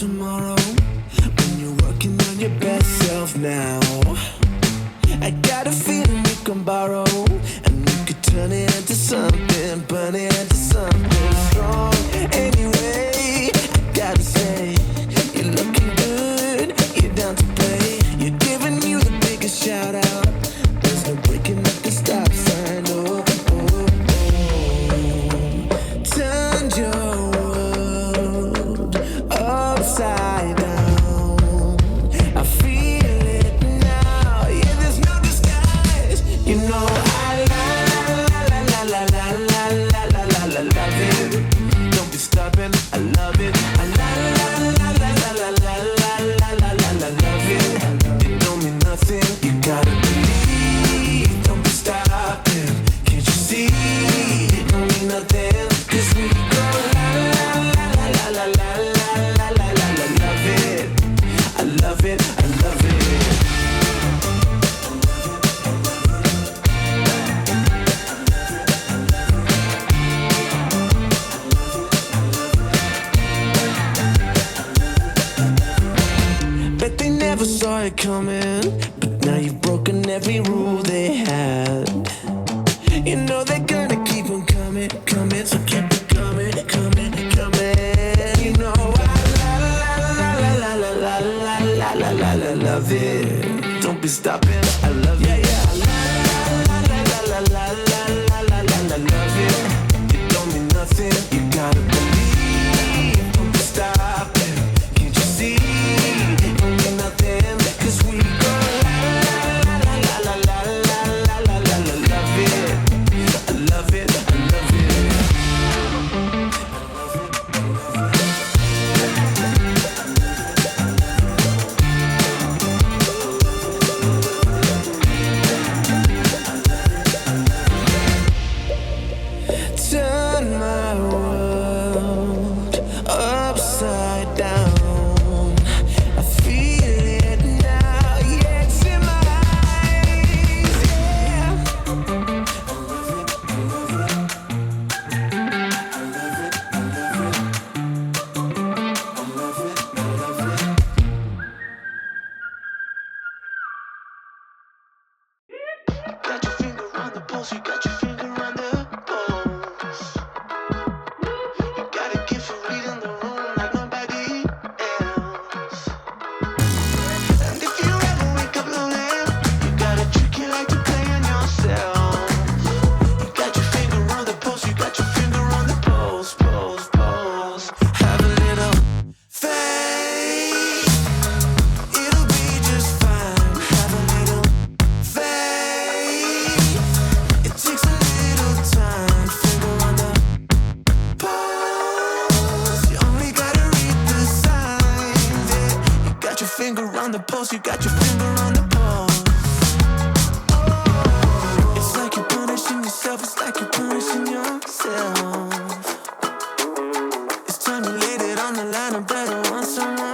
tomorrow when you're working on your best self now. I got a feeling we can borrow, and we could turn it into something, burn it into something strong. Anyway, I gotta say, you're looking good, you're down to play. You're giving you the biggest shout out. There's no breaking up the stop sign. Oh, oh, oh. Turned your world upside down. I feel it now. Yeah, there's no disguise. You know I love it. Don't be stubborn. I love it. I love it. It don't mean nothing. You gotta believe. Don't be stopping. Can't you see? It don't mean nothing. 'Cause we go love it. I love it. I love it. Bet they never saw it coming, but now you've broken every rule they had. You know they're gonna keep on coming, coming, so keep it coming, coming, coming. You know I love it. Don't be stopping. I love it. Yeah, yeah. I love it. It don't mean nothing. You gotta believe. Don't be stopping. Can't you see? It don't mean nothing. 'Cause we go love it. I love it. I love it. Turn my world upside down. I feel it now. Yeah, it's in my eyes. Yeah. Got your finger on the pulse, you got your finger on the pulse. You got a gift for reading the room like nobody else. And if you ever wake up lonely, you got a trick you like to play on yourself. You got your finger on the pulse, you got your finger on the pulse, pulse, pulse. Have a little faith, it'll be just fine. Have a little faith, it takes a little time. Finger on the pulse, you only gotta read the signs. Yeah, you got your finger on the pulse, you got your finger on the pulse. Oh, it's like you're punishing yourself, it's like you're punishing yourself. It's time you laid it on the line and better want someone